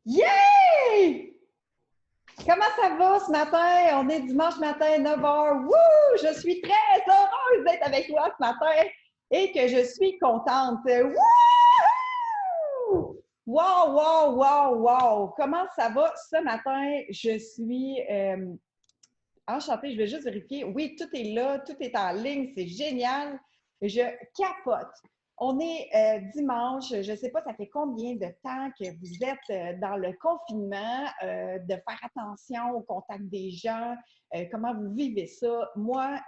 Yay! Comment ça va ce matin? On est dimanche matin, 9h. Wouh! Je suis très heureuse d'être avec toi ce matin et que je suis contente. Wouh! Wow, wow, wow, wow! Comment ça va ce matin? Je suis enchantée. Je vais juste vérifier. Oui, tout est là, tout est en ligne. C'est génial. Je capote. On est dimanche. Je ne sais pas, ça fait combien de temps que vous êtes dans le confinement, de faire attention au contact des gens, comment vous vivez ça. Moi,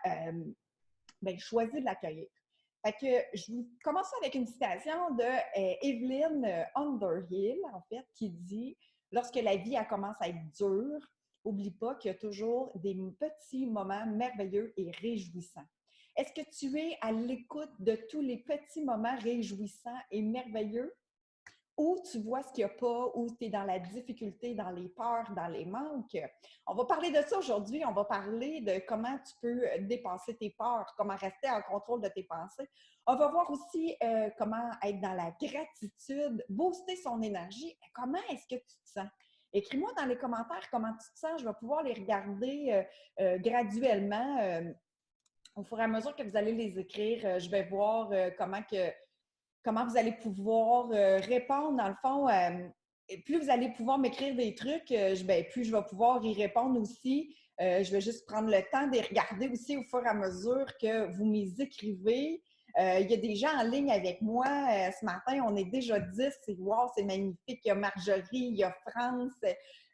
ben, je choisis de l'accueillir. Fait que je vous commence avec une citation de Evelyn Underhill, en fait, qui dit lorsque la vie elle commence à être dure, oublie pas qu'il y a toujours des petits moments merveilleux et réjouissants. Est-ce que tu es à l'écoute de tous les petits moments réjouissants et merveilleux? Ou tu vois ce qu'il n'y a pas, ou tu es dans la difficulté, dans les peurs, dans les manques. On va parler de ça aujourd'hui. On va parler de comment tu peux dépasser tes peurs, comment rester en contrôle de tes pensées. On va voir aussi comment être dans la gratitude, booster son énergie. Comment est-ce que tu te sens? Écris-moi dans les commentaires comment tu te sens. Je vais pouvoir les regarder graduellement. Au fur et à mesure que vous allez les écrire, je vais voir comment vous allez pouvoir répondre, dans le fond. Et plus vous allez pouvoir m'écrire des trucs, ben, plus je vais pouvoir y répondre aussi. Je vais juste prendre le temps de les regarder aussi au fur et à mesure que vous m'y écrivez. Il y a des gens en ligne avec moi. Ce matin, on est déjà 10. Wow, c'est magnifique. Il y a Marjorie, il y a France.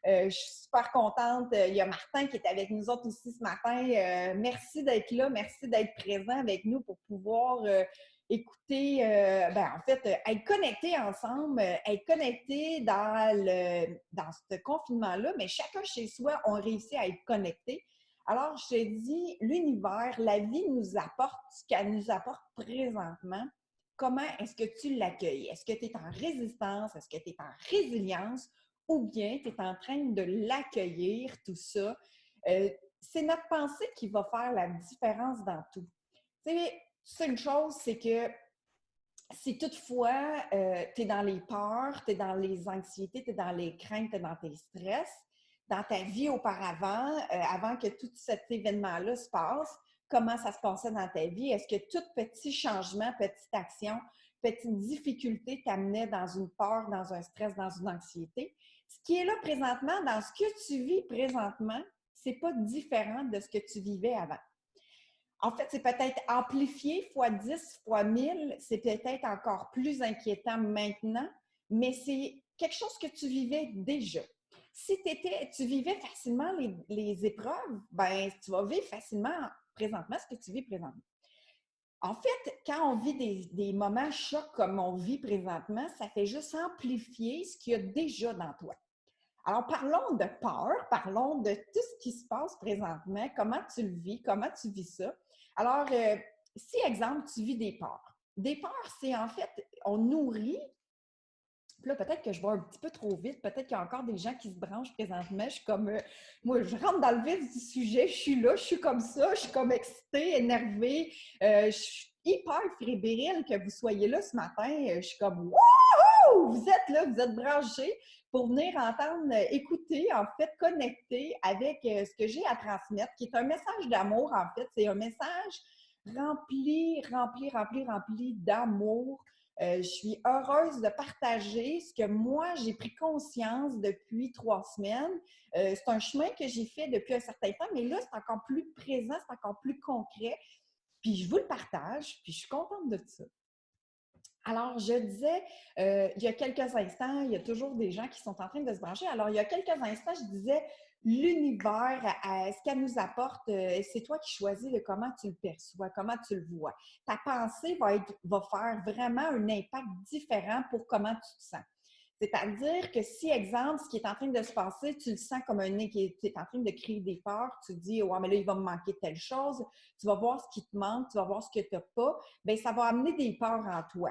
Je suis super contente. Il y a Martin qui est avec nous autres aussi ce matin. Merci d'être là. Merci d'être présent avec nous pour pouvoir écouter, ben, en fait, être connectés ensemble, être connectés dans ce confinement-là, mais chacun chez soi, on réussit à être connectés. Alors, je te dis, l'univers, la vie nous apporte ce qu'elle nous apporte présentement. Comment est-ce que tu l'accueilles? Est-ce que tu es en résistance? Est-ce que tu es en résilience? Ou bien tu es en train de l'accueillir, tout ça? C'est notre pensée qui va faire la différence dans tout. Tu sais, c'est une chose, c'est que si toutefois tu es dans les peurs, tu es dans les anxiétés, tu es dans les craintes, tu es dans tes stress, dans ta vie auparavant, avant que tout cet événement-là se passe, comment ça se passait dans ta vie? Est-ce que tout petit changement, petite action, petite difficulté t'amenait dans une peur, dans un stress, dans une anxiété? Ce qui est là présentement, dans ce que tu vis présentement, c'est pas différent de ce que tu vivais avant. En fait, c'est peut-être amplifié fois 10, fois 1000. C'est peut-être encore plus inquiétant maintenant, mais c'est quelque chose que tu vivais déjà. Si tu vivais facilement les épreuves, ben, tu vas vivre facilement présentement ce que tu vis présentement. En fait, quand on vit des moments chocs comme on vit présentement, ça fait juste amplifier ce qu'il y a déjà dans toi. Alors, parlons de peur, parlons de tout ce qui se passe présentement, comment tu le vis, comment tu vis ça. Alors, si, exemple, tu vis des peurs. Des peurs, c'est en fait, on nourrit. Puis là, peut-être que je vais un petit peu trop vite, peut-être qu'il y a encore des gens qui se branchent présentement. Je suis comme, moi, je rentre dans le vif du sujet, je suis là, je suis comme ça, je suis comme excitée, énervée, je suis hyper fébrile que vous soyez là ce matin. Je suis comme, wouhou! Vous êtes là, vous êtes branchés pour venir entendre, écouter, en fait, connecter avec ce que j'ai à transmettre, qui est un message d'amour, en fait. C'est un message rempli, rempli, rempli, rempli d'amour. Je suis heureuse de partager ce que moi, j'ai pris conscience depuis 3 semaines. C'est un chemin que j'ai fait depuis un certain temps, mais là, c'est encore plus présent, c'est encore plus concret. Puis je vous le partage, puis je suis contente de ça. Alors, je disais, il y a quelques instants, il y a toujours des gens qui sont en train de se brancher. Alors, il y a quelques instants, je disais, l'univers, ce qu'elle nous apporte, c'est toi qui choisis de comment tu le perçois, comment tu le vois. Ta pensée va faire vraiment un impact différent pour comment tu te sens. C'est-à-dire que si, exemple, ce qui est en train de se passer, tu le sens comme un nez qui est en train de créer des peurs, tu te dis, ouais, mais là, il va me manquer telle chose, tu vas voir ce qui te manque, tu vas voir ce que tu n'as pas, bien, ça va amener des peurs en toi.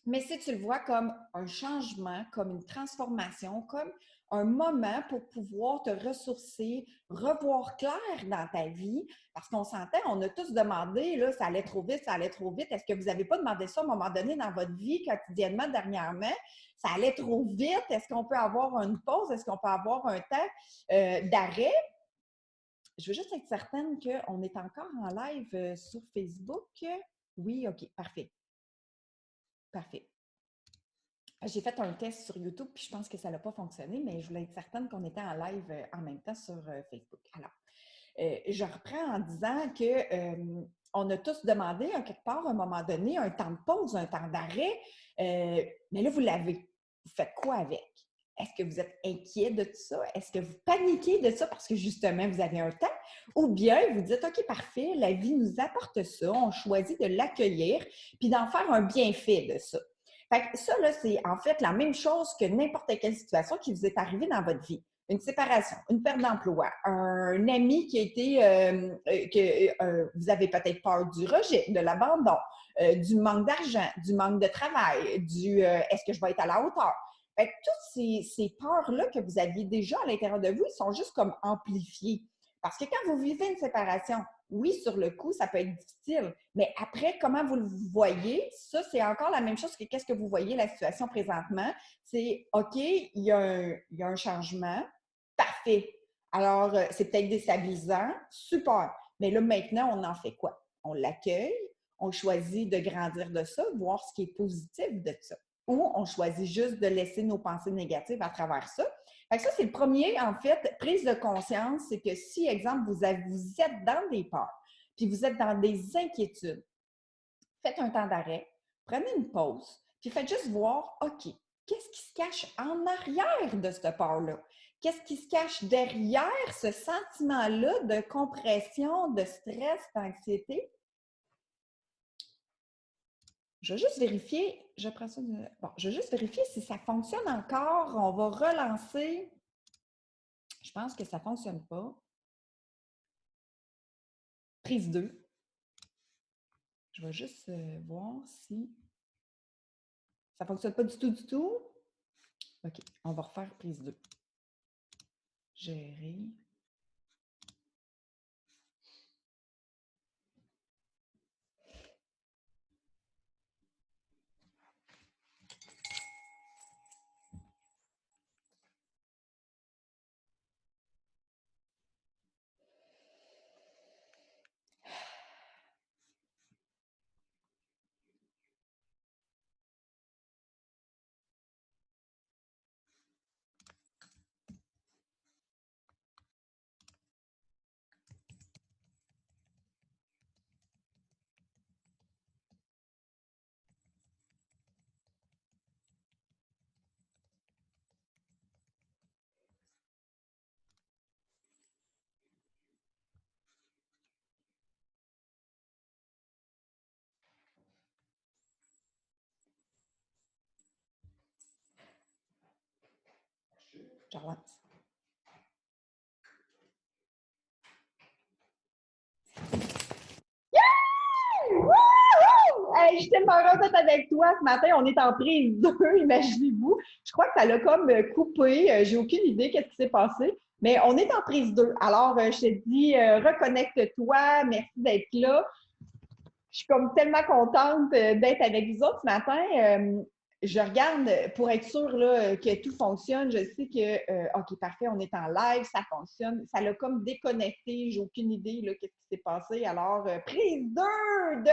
Mais si tu le vois comme un changement, comme une transformation, comme un moment pour pouvoir te ressourcer, revoir clair dans ta vie, parce qu'on s'entend, on a tous demandé, là, ça allait trop vite, ça allait trop vite. Est-ce que vous n'avez pas demandé ça à un moment donné dans votre vie quotidiennement, dernièrement? Ça allait trop vite. Est-ce qu'on peut avoir une pause? Est-ce qu'on peut avoir un temps d'arrêt? Je veux juste être certaine qu'on est encore en live sur Facebook. Oui, OK, parfait. Parfait. J'ai fait un test sur YouTube, puis je pense que ça n'a pas fonctionné, mais je voulais être certaine qu'on était en live en même temps sur Facebook. Alors, je reprends en disant que on a tous demandé à quelque part, à un moment donné, un temps de pause, un temps d'arrêt, mais là, vous l'avez. Vous faites quoi avec? Est-ce que vous êtes inquiet de tout ça? Est-ce que vous paniquez de ça parce que justement, vous avez un temps? Ou bien vous dites, OK, parfait, la vie nous apporte ça, on choisit de l'accueillir, puis d'en faire un bienfait de ça. Fait que ça, là, c'est en fait la même chose que n'importe quelle situation qui vous est arrivée dans votre vie. Une séparation, une perte d'emploi, un ami qui a été, vous avez peut-être peur du rejet, de l'abandon, du manque d'argent, du manque de travail, du est-ce que je vais être à la hauteur? Fait que toutes ces peurs-là que vous aviez déjà à l'intérieur de vous, ils sont juste comme amplifiées. Parce que quand vous vivez une séparation, oui, sur le coup, ça peut être difficile, mais après, comment vous le voyez, ça, c'est encore la même chose que qu'est-ce que vous voyez la situation présentement. C'est OK, il y a un changement, parfait. Alors, c'est peut-être déstabilisant, super. Mais là, maintenant, on en fait quoi? On l'accueille, on choisit de grandir de ça, voir ce qui est positif de ça. Ou on choisit juste de laisser nos pensées négatives à travers ça. Fait que ça, c'est le premier, en fait, prise de conscience, c'est que si, exemple, vous êtes dans des peurs, puis vous êtes dans des inquiétudes, faites un temps d'arrêt, prenez une pause, puis faites juste voir, OK, qu'est-ce qui se cache en arrière de cette peur-là? Qu'est-ce qui se cache derrière ce sentiment-là de compression, de stress, d'anxiété? Je vais juste vérifier, je prends ça bon, je vais juste vérifier si ça fonctionne encore. On va relancer. Je pense que ça ne fonctionne pas. Prise 2. Je vais juste voir si ça ne fonctionne pas du tout, du tout. OK, on va refaire prise 2. Gérer. Je relance. Wouhou! Hey, je suis tellement heureuse d'être avec toi ce matin. On est en prise 2, imaginez-vous. Je crois que ça l'a comme coupé. J'ai aucune idée qu'est-ce qui s'est passé. Mais on est en prise 2. Alors, je te dis, reconnecte-toi. Merci d'être là. Je suis comme tellement contente d'être avec vous autres ce matin. Je regarde pour être sûre là, que tout fonctionne. Je sais que, OK, parfait, on est en live, ça fonctionne. Ça l'a comme déconnecté. J'ai aucune idée là, qu'est-ce qui s'est passé. Alors, prise 2 de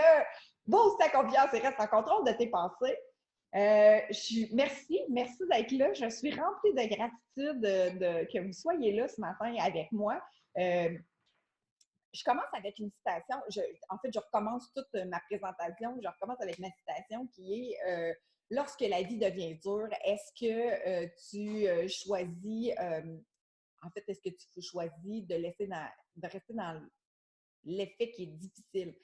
booste ta confiance et reste en contrôle de tes pensées. Merci d'être là. Je suis remplie de gratitude que vous soyez là ce matin avec moi. Je commence avec une citation. En fait, je recommence toute ma présentation. Je recommence avec ma citation qui est lorsque la vie devient dure, est-ce que tu choisis, en fait, est-ce que tu choisis de rester dans l'effet qui est difficile?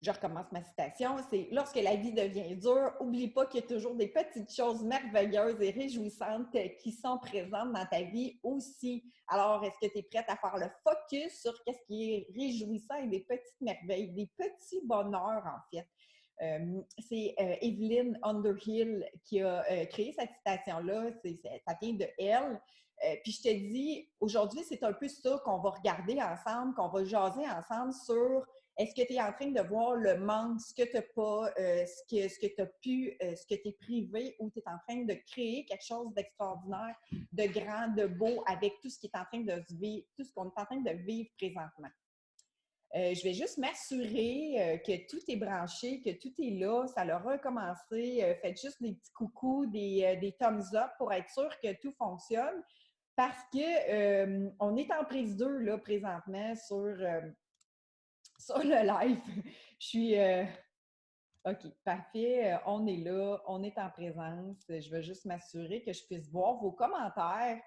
Je recommence ma citation, c'est lorsque la vie devient dure, oublie pas qu'il y a toujours des petites choses merveilleuses et réjouissantes qui sont présentes dans ta vie aussi. Alors, est-ce que tu es prête à faire le focus sur qu'est-ce qui est réjouissant et des petites merveilles, des petits bonheurs en fait? C'est Evelyn Underhill qui a créé cette citation-là. Ça vient de elle. Puis je te dis, aujourd'hui, c'est un peu ça qu'on va regarder ensemble, qu'on va jaser ensemble sur est-ce que tu es en train de voir le manque, ce que tu n'as pas, ce que tu as pu, ce que tu es privé, ou tu es en train de créer quelque chose d'extraordinaire, de grand, de beau avec tout ce qui est en train de se vivre, tout ce qu'on est en train de vivre présentement. Je vais juste m'assurer que tout est branché, que tout est là. Ça a recommencé. Faites juste des petits coucous, des thumbs up pour être sûr que tout fonctionne. Parce que on est en prise 2 là, présentement sur le live. Je suis OK, parfait. On est là, on est en présence. Je vais juste m'assurer que je puisse voir vos commentaires.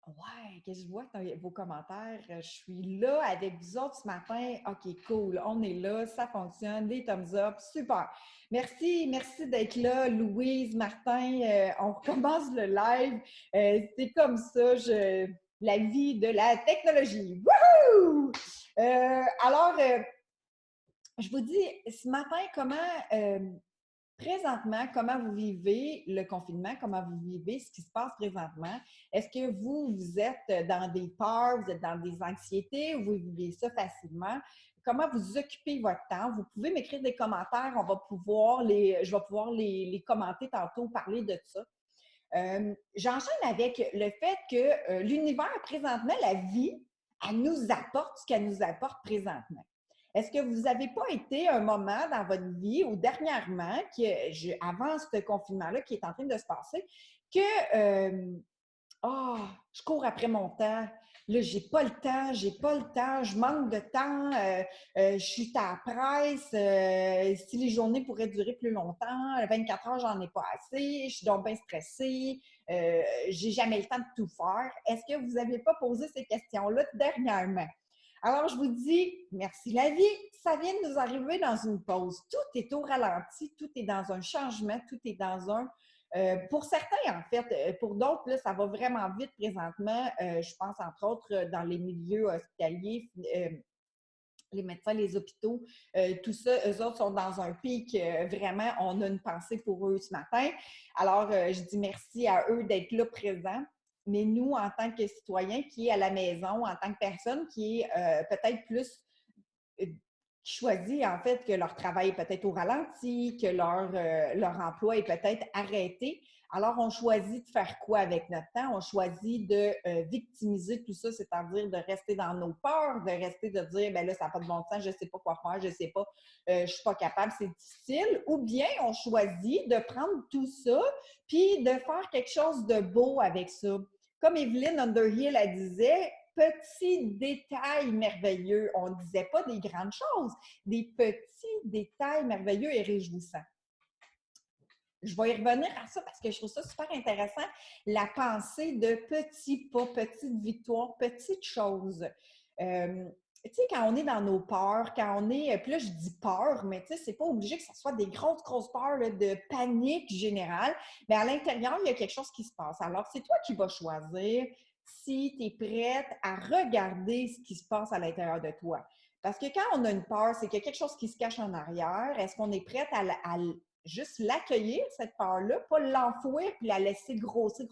Ouais, que je vois vos commentaires. Je suis là avec vous autres ce matin. OK, cool. On est là, ça fonctionne. Des thumbs up. Super. Merci d'être là, Louise, Martin. On recommence le live. C'est comme ça, la vie de la technologie. Wouhou! Alors, je vous dis, ce matin, présentement, comment vous vivez le confinement? Comment vous vivez ce qui se passe présentement? Est-ce que vous êtes dans des peurs, vous êtes dans des anxiétés, ou vous vivez ça facilement? Comment vous occupez votre temps? Vous pouvez m'écrire des commentaires, je vais pouvoir les commenter tantôt, parler de ça. J'enchaîne avec le fait que l'univers, présentement, la vie, elle nous apporte ce qu'elle nous apporte présentement. Est-ce que vous n'avez pas été un moment dans votre vie ou dernièrement, avant ce confinement-là qui est en train de se passer, que je cours après mon temps. Là, j'ai pas le temps, je manque de temps, je suis à la presse, si les journées pourraient durer plus longtemps, 24 heures, j'en ai pas assez, je suis donc bien stressée, j'ai jamais le temps de tout faire. Est-ce que vous n'avez pas posé ces questions-là dernièrement? Alors, je vous dis, merci la vie, ça vient de nous arriver dans une pause. Tout est au ralenti, tout est dans un changement, tout est dans un pour certains, en fait, pour d'autres, là, ça va vraiment vite présentement. Je pense, entre autres, dans les milieux hospitaliers, les médecins, les hôpitaux, tout ça, eux autres sont dans un pic. Vraiment, on a une pensée pour eux ce matin. Alors, je dis merci à eux d'être là présents. Mais nous, en tant que citoyens qui est à la maison, en tant que personne qui est peut-être plus qui choisit en fait que leur travail est peut-être au ralenti, que leur emploi est peut-être arrêté. Alors, on choisit de faire quoi avec notre temps? On choisit de victimiser tout ça, c'est-à-dire de rester dans nos peurs, de rester de dire, ben là, ça n'a pas de bon sens, je ne sais pas quoi faire, je ne sais pas, je ne suis pas capable, c'est difficile. Ou bien, on choisit de prendre tout ça puis de faire quelque chose de beau avec ça. Comme Evelyn Underhill, elle disait, petits détails merveilleux. On ne disait pas des grandes choses, des petits détails merveilleux et réjouissants. Je vais y revenir à ça parce que je trouve ça super intéressant, la pensée de petits pas, petites victoires, petites choses. Tu sais, quand on est dans nos peurs, quand on est, puis là, je dis peur, mais tu sais, c'est pas obligé que ce soit des grosses peurs là, de panique générale, mais à l'intérieur, il y a quelque chose qui se passe. Alors, c'est toi qui vas choisir si tu es prête à regarder ce qui se passe à l'intérieur de toi. Parce que quand on a une peur, c'est qu'il y a quelque chose qui se cache en arrière. Est-ce qu'on est prête à juste l'accueillir, cette peur-là, pas l'enfouir puis la laisser grossir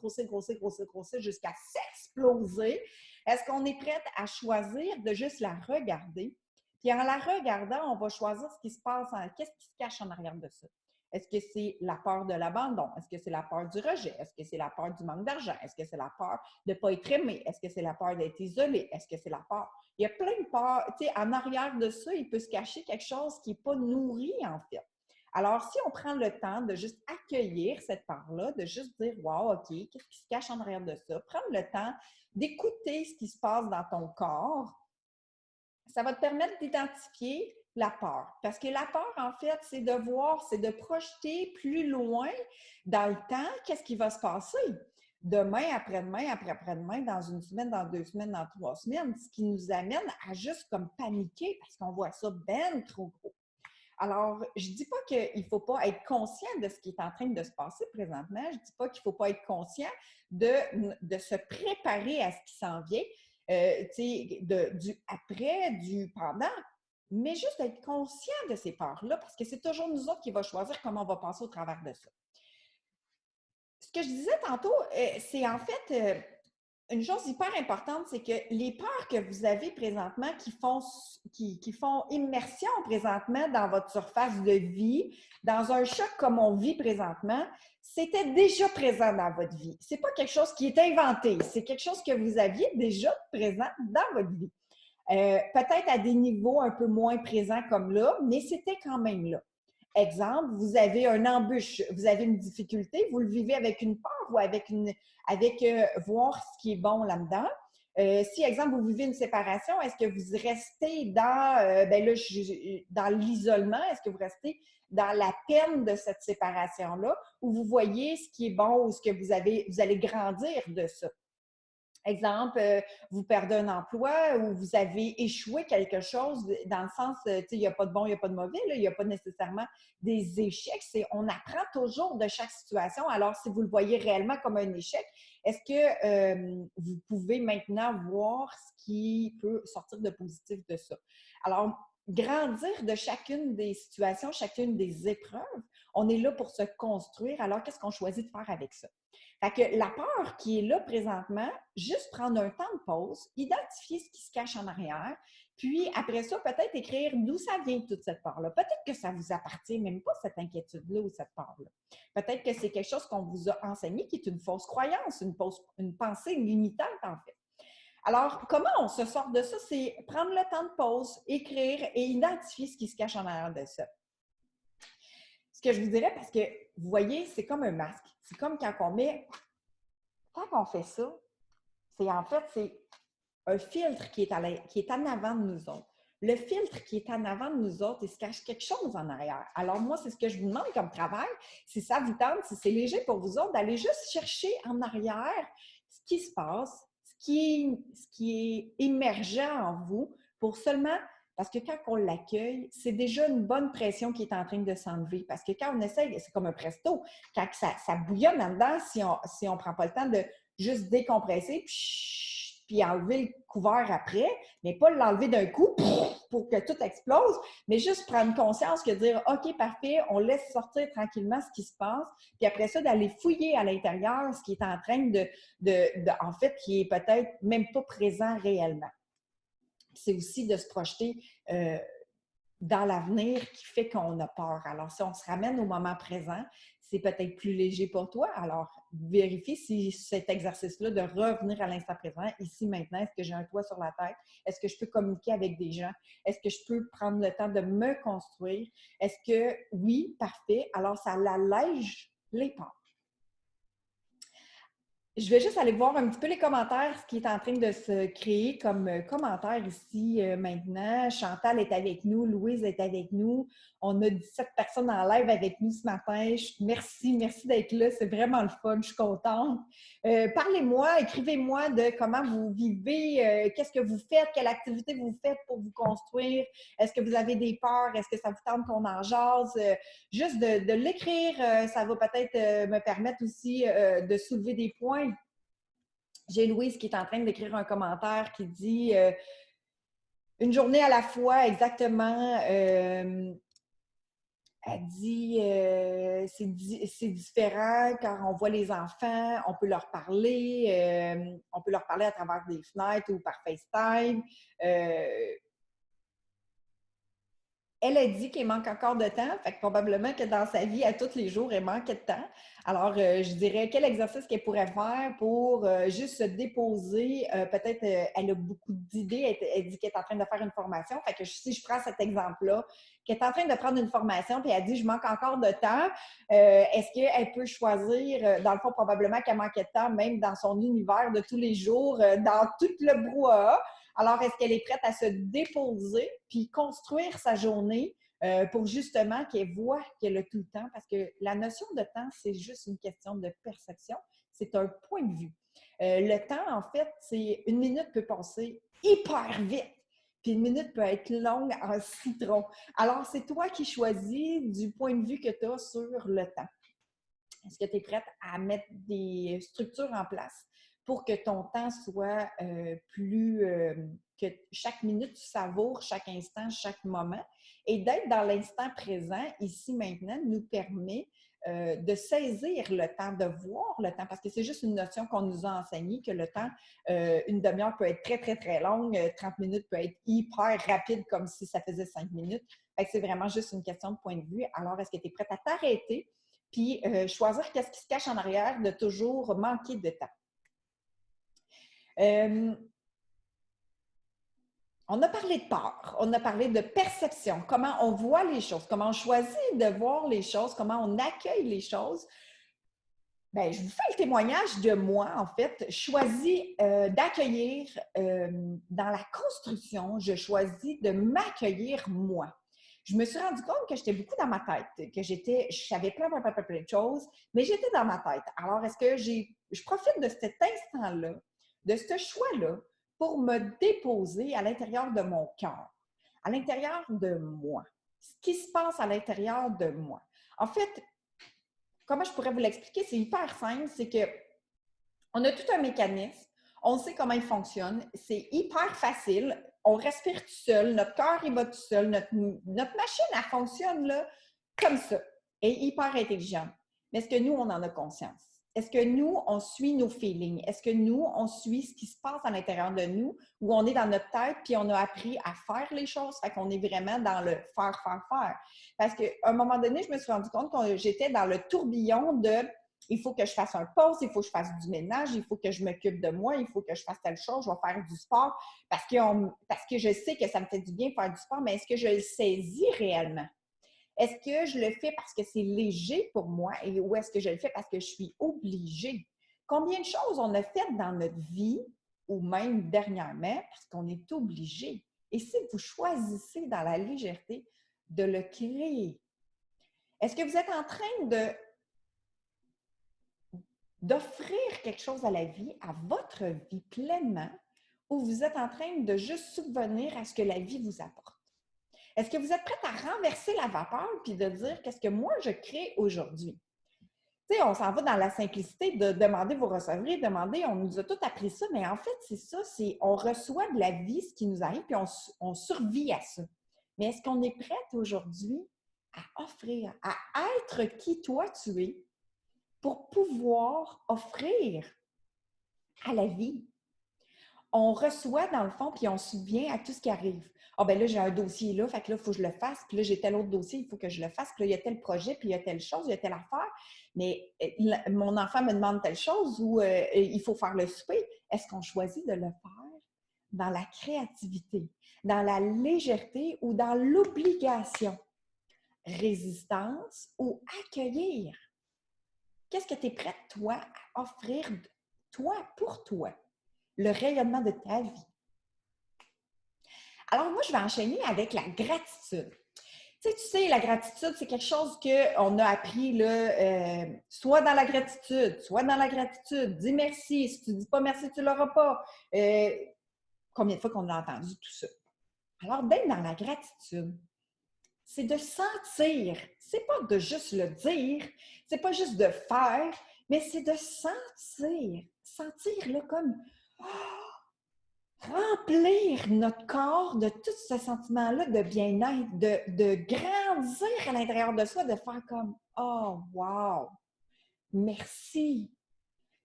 jusqu'à s'exploser? Est-ce qu'on est prête à choisir de juste la regarder? Puis en la regardant, on va choisir ce qui se passe, qu'est-ce qui se cache en arrière de ça? Est-ce que c'est la peur de l'abandon? Est-ce que c'est la peur du rejet? Est-ce que c'est la peur du manque d'argent? Est-ce que c'est la peur de ne pas être aimé? Est-ce que c'est la peur d'être isolé? Est-ce que c'est la peur? Il y a plein de peurs. Tu sais, en arrière de ça, il peut se cacher quelque chose qui n'est pas nourri, en fait. Alors, si on prend le temps de juste accueillir cette part-là, de juste dire « Wow, OK, qu'est-ce qui se cache en arrière de ça? » Prendre le temps d'écouter ce qui se passe dans ton corps, ça va te permettre d'identifier la peur. Parce que la peur, en fait, c'est de voir, c'est de projeter plus loin dans le temps qu'est-ce qui va se passer demain, après-demain, après-après-demain, dans une semaine, dans 2 semaines, dans 3 semaines, ce qui nous amène à juste comme paniquer parce qu'on voit ça ben trop gros. Alors, je ne dis pas qu'il ne faut pas être conscient de ce qui est en train de se passer présentement. Je ne dis pas qu'il ne faut pas être conscient de se préparer à ce qui s'en vient, du après, du pendant. mais juste d'être conscient de ces peurs-là, parce que c'est toujours nous autres qui va choisir comment on va passer au travers de ça. Ce que je disais tantôt, c'est en fait une chose hyper importante, c'est que les peurs que vous avez présentement qui font immersion présentement dans votre surface de vie, dans un choc comme on vit présentement, c'était déjà présent dans votre vie. Ce n'est pas quelque chose qui est inventé, c'est quelque chose que vous aviez déjà présent dans votre vie. Peut-être à des niveaux un peu moins présents comme là, mais c'était quand même là. Exemple, vous avez un embûche, vous avez une difficulté, vous le vivez avec une peur ou avec voir ce qui est bon là-dedans. Si, exemple, vous vivez une séparation, est-ce que vous restez dans l'isolement? Est-ce que vous restez dans la peine de cette séparation-là ou vous voyez ce qui est bon ou ce que vous allez grandir de ça? Exemple, vous perdez un emploi ou vous avez échoué quelque chose dans le sens, il n'y a pas de bon, il n'y a pas de mauvais, là, il n'y a pas nécessairement des échecs. On apprend toujours de chaque situation. Alors, si vous le voyez réellement comme un échec, est-ce que vous pouvez maintenant voir ce qui peut sortir de positif de ça? Alors, grandir de chacune des situations, chacune des épreuves, on est là pour se construire. Alors, qu'est-ce qu'on choisit de faire avec ça? Fait que la peur qui est là présentement, juste prendre un temps de pause, identifier ce qui se cache en arrière, puis après ça, peut-être écrire d'où ça vient toute cette peur-là. Peut-être que ça ne vous appartient même pas, cette inquiétude-là ou cette peur-là. Peut-être que c'est quelque chose qu'on vous a enseigné qui est une fausse croyance, une pensée limitante en fait. Alors, comment on se sort de ça? C'est prendre le temps de pause, écrire et identifier ce qui se cache en arrière de ça. Ce que je vous dirais, parce que vous voyez, c'est comme un masque. C'est comme quand on fait ça, c'est un filtre qui est en avant de nous autres. Le filtre qui est en avant de nous autres, il se cache quelque chose en arrière. Alors moi, c'est ce que je vous demande comme travail. Si ça vous tente, si c'est léger pour vous autres, d'aller juste chercher en arrière ce qui se passe, ce qui est émergent en vous pour seulement. Parce que quand on l'accueille, c'est déjà une bonne pression qui est en train de s'enlever. Parce que quand on essaye, c'est comme un presto, quand ça bouillonne en dedans, si on ne prend pas le temps de juste décompresser, puis enlever le couvert après, mais pas l'enlever d'un coup pour que tout explose, mais juste prendre conscience que dire « OK, parfait, on laisse sortir tranquillement ce qui se passe », puis après ça, d'aller fouiller à l'intérieur ce qui est en train en fait, qui est peut-être même pas présent réellement. C'est aussi de se projeter dans l'avenir qui fait qu'on a peur. Alors, si on se ramène au moment présent, c'est peut-être plus léger pour toi. Alors, vérifie si cet exercice-là de revenir à l'instant présent, ici, maintenant, est-ce que j'ai un toit sur la tête? Est-ce que je peux communiquer avec des gens? Est-ce que je peux prendre le temps de me construire? Est-ce que oui, parfait. Alors, ça allège les peurs. Je vais juste aller voir un petit peu les commentaires, ce qui est en train de se créer comme commentaire ici maintenant. Chantal est avec nous, Louise est avec nous. On a 17 personnes en live avec nous ce matin. Merci d'être là. C'est vraiment le fun. Je suis contente. Parlez-moi, écrivez-moi de comment vous vivez, qu'est-ce que vous faites, quelle activité vous faites pour vous construire. Est-ce que vous avez des peurs? Est-ce que ça vous tente qu'on en jase? Juste de l'écrire, ça va peut-être me permettre aussi de soulever des points. J'ai Louise qui est en train d'écrire un commentaire qui dit une journée à la fois, exactement. Elle dit c'est différent quand on voit les enfants, on peut leur parler à travers des fenêtres ou par FaceTime. Elle a dit qu'il manque encore de temps, fait que probablement que dans sa vie, à tous les jours, elle manquait de temps. Alors, je dirais, quel exercice qu'elle pourrait faire pour juste se déposer? Peut-être, elle a beaucoup d'idées. Elle dit qu'elle est en train de faire une formation. Fait que si je prends cet exemple-là, qu'elle est en train de prendre une formation, puis elle dit, je manque encore de temps, est-ce qu'elle peut choisir, dans le fond, probablement qu'elle manquait de temps, même dans son univers de tous les jours, dans tout le brouhaha. Alors, est-ce qu'elle est prête à se déposer puis construire sa journée pour justement qu'elle voit qu'elle a tout le temps? Parce que la notion de temps, c'est juste une question de perception. C'est un point de vue. Le temps, en fait, c'est une minute peut passer hyper vite. Puis une minute peut être longue en citron. Alors, c'est toi qui choisis du point de vue que tu as sur le temps. Est-ce que tu es prête à mettre des structures en place pour que ton temps soit que chaque minute, tu savoures chaque instant, chaque moment. Et d'être dans l'instant présent, ici, maintenant, nous permet de saisir le temps, de voir le temps, parce que c'est juste une notion qu'on nous a enseignée, que le temps, une demi-heure peut être très, très, très longue, 30 minutes peut être hyper rapide, comme si ça faisait 5 minutes. Fait que c'est vraiment juste une question de point de vue. Alors, est-ce que tu es prête à t'arrêter puis choisir qu'est-ce qui se cache en arrière de toujours manquer de temps? On a parlé de peur, on a parlé de perception, comment on voit les choses, comment on choisit de voir les choses, comment on accueille les choses. Bien, je vous fais le témoignage de moi, en fait. Je choisis d'accueillir dans la construction, je choisis de m'accueillir moi. Je me suis rendu compte que j'étais beaucoup dans ma tête, que je savais plein de choses, mais j'étais dans ma tête. Alors, est-ce que je profite de cet instant-là, de ce choix-là, pour me déposer à l'intérieur de mon cœur, à l'intérieur de moi, ce qui se passe à l'intérieur de moi. En fait, comment je pourrais vous l'expliquer? C'est hyper simple, c'est que on a tout un mécanisme, on sait comment il fonctionne, c'est hyper facile, on respire tout seul, notre cœur il va tout seul, notre machine elle fonctionne là, comme ça, et hyper intelligente. Mais est-ce que nous, on en a conscience? Est-ce que nous, on suit nos feelings? Est-ce que nous, on suit ce qui se passe à l'intérieur de nous, où on est dans notre tête, puis on a appris à faire les choses, fait qu'on est vraiment dans le faire, faire, faire. Parce qu'à un moment donné, je me suis rendu compte que j'étais dans le tourbillon de il faut que je fasse un poste, il faut que je fasse du ménage, il faut que je m'occupe de moi, il faut que je fasse telle chose, je vais faire du sport parce que je sais que ça me fait du bien de faire du sport, mais est-ce que je le saisis réellement? Est-ce que je le fais parce que c'est léger pour moi ou est-ce que je le fais parce que je suis obligée? Combien de choses on a faites dans notre vie ou même dernièrement parce qu'on est obligé? Et si vous choisissez dans la légèreté de le créer, est-ce que vous êtes en train d'offrir quelque chose à la vie, à votre vie pleinement, ou vous êtes en train de juste subvenir à ce que la vie vous apporte? Est-ce que vous êtes prête à renverser la vapeur puis de dire qu'est-ce que moi je crée aujourd'hui? Tu sais, on s'en va dans la simplicité de demander, vous recevrez, demander, on nous a tout appris ça, mais en fait, c'est ça, c'est on reçoit de la vie ce qui nous arrive puis on survit à ça. Mais est-ce qu'on est prête aujourd'hui à offrir, à être qui toi tu es pour pouvoir offrir à la vie? On reçoit dans le fond, puis on se souvient à tout ce qui arrive. Ah ben là, j'ai un dossier là, fait que là, il faut que je le fasse, puis là, j'ai tel autre dossier, il faut que je le fasse, puis là, il y a tel projet, puis il y a telle chose, il y a telle affaire, mais mon enfant me demande telle chose ou il faut faire le souper. Est-ce qu'on choisit de le faire dans la créativité, dans la légèreté ou dans l'obligation? Résistance ou accueillir? Qu'est-ce que tu es prête, toi, à offrir, toi, pour toi? Le rayonnement de ta vie. Alors, moi, je vais enchaîner avec la gratitude. Tu sais, la gratitude, c'est quelque chose qu'on a appris, là, soit dans la gratitude, soit dans la gratitude. Dis merci. Si tu ne dis pas merci, tu ne l'auras pas. Combien de fois qu'on a entendu tout ça? Alors, d'être dans la gratitude, c'est de sentir. C'est pas de juste le dire, c'est pas juste de faire, mais c'est de sentir. Sentir, là, comme remplir notre corps de tout ce sentiment-là de bien-être, de grandir à l'intérieur de soi, de faire comme « Oh, wow! Merci!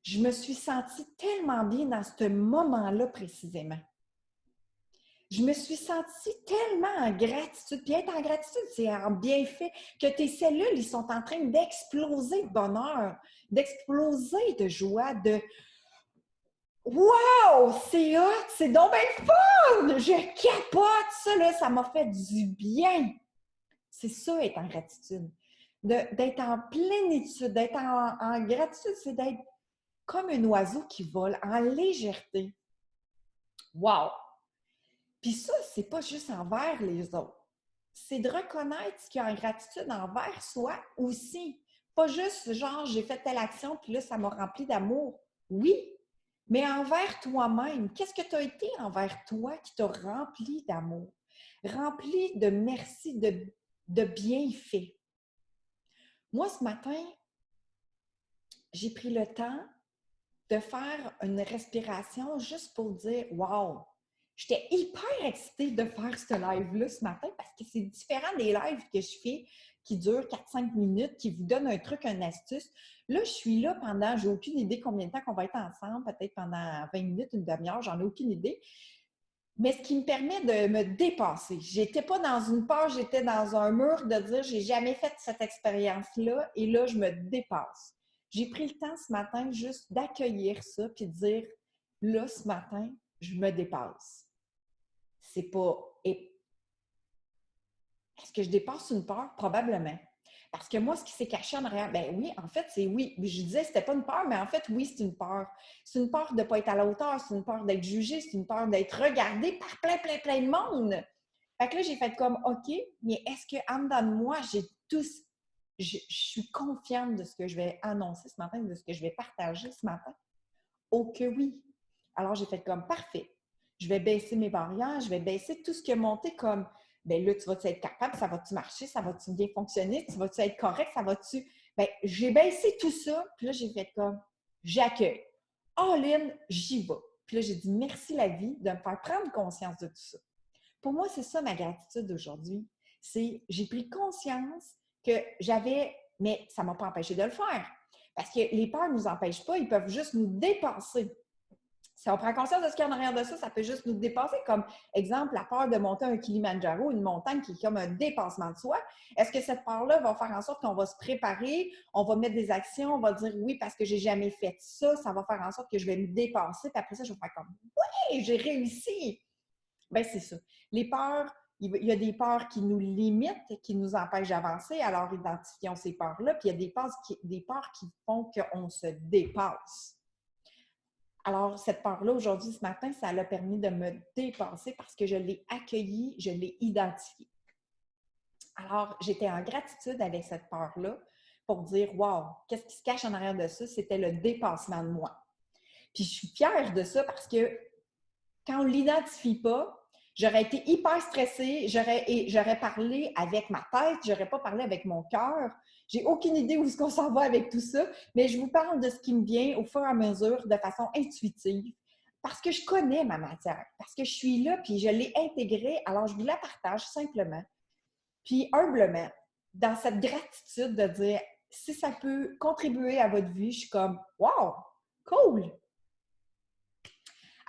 Je me suis sentie tellement bien dans ce moment-là précisément. Je me suis sentie tellement en gratitude. Puis être en gratitude, c'est en bienfait que tes cellules, ils sont en train d'exploser de bonheur, d'exploser de joie, de wow! C'est hot! C'est donc bien fun! Je capote! Ça, là, ça m'a fait du bien. C'est ça, être en gratitude. D'être en plénitude, d'être en gratitude, c'est d'être comme un oiseau qui vole, en légèreté. Wow! Puis ça, c'est pas juste envers les autres. C'est de reconnaître ce qu'il y a en gratitude envers soi aussi. Pas juste genre, j'ai fait telle action, puis là, ça m'a rempli d'amour. Oui, mais envers toi-même, qu'est-ce que tu as été envers toi qui t'a rempli d'amour, rempli de merci, de bienfaits? Moi, ce matin, j'ai pris le temps de faire une respiration juste pour dire « Wow! J'étais hyper excitée de faire ce live-là ce matin parce que c'est différent des lives que je fais qui durent 4-5 minutes, qui vous donnent un truc, une astuce. Là, je suis là pendant, j'ai aucune idée combien de temps qu'on va être ensemble, peut-être pendant 20 minutes, une demi-heure, j'en ai aucune idée. Mais ce qui me permet de me dépasser. J'étais pas dans une peur, j'étais dans un mur de dire j'ai jamais fait cette expérience-là et là, je me dépasse. J'ai pris le temps ce matin juste d'accueillir ça puis de dire là, ce matin, je me dépasse. C'est pas. Est-ce que je dépasse une peur? Probablement. Parce que moi, ce qui s'est caché en arrière, ben oui, en fait, c'est oui. Je disais que c'était pas une peur, mais en fait, oui, c'est une peur. C'est une peur de ne pas être à la hauteur, c'est une peur d'être jugé, c'est une peur d'être regardé par plein de monde. Fait que là, j'ai fait comme, OK, mais est-ce que en dedans de moi, je suis confiante de ce que je vais annoncer ce matin, de ce que je vais partager ce matin? Oh que oui. Alors, j'ai fait comme, parfait. Je vais baisser mes barrières, je vais baisser tout ce qui a monté comme, bien là, tu vas-tu être capable, ça va-tu marcher, ça va-tu bien fonctionner, tu vas-tu être correct, ça va-tu... Bien, j'ai baissé tout ça, puis là, j'ai fait comme, j'accueille. All in, j'y vais. Puis là, j'ai dit, merci la vie de me faire prendre conscience de tout ça. Pour moi, c'est ça ma gratitude d'aujourd'hui. C'est, j'ai pris conscience que j'avais, mais ça ne m'a pas empêché de le faire. Parce que les peurs ne nous empêchent pas, ils peuvent juste nous dépasser. Si on prend conscience de ce qu'il y a en arrière de ça, ça peut juste nous dépasser. Comme exemple, la peur de monter un Kilimandjaro, une montagne qui est comme un dépassement de soi. Est-ce que cette peur-là va faire en sorte qu'on va se préparer, on va mettre des actions, on va dire oui parce que j'ai jamais fait ça, ça va faire en sorte que je vais me dépasser, puis après ça, je vais faire comme oui, j'ai réussi. Bien, c'est ça. Les peurs, il y a des peurs qui nous limitent, qui nous empêchent d'avancer, alors identifions ces peurs-là, puis il y a des peurs qui font qu'on se dépasse. Alors, cette peur-là, aujourd'hui, ce matin, ça l'a permis de me dépasser parce que je l'ai accueillie, je l'ai identifiée. Alors, j'étais en gratitude avec cette peur-là pour dire, wow, qu'est-ce qui se cache en arrière de ça? C'était le dépassement de moi. Puis, je suis fière de ça parce que quand on ne l'identifie pas, j'aurais été hyper stressée, j'aurais parlé avec ma tête, je n'aurais pas parlé avec mon cœur. J'ai aucune idée où est-ce qu'on s'en va avec tout ça, mais je vous parle de ce qui me vient au fur et à mesure de façon intuitive parce que je connais ma matière, parce que je suis là puis je l'ai intégrée, alors je vous la partage simplement. Puis humblement, dans cette gratitude de dire si ça peut contribuer à votre vie, je suis comme wow, cool!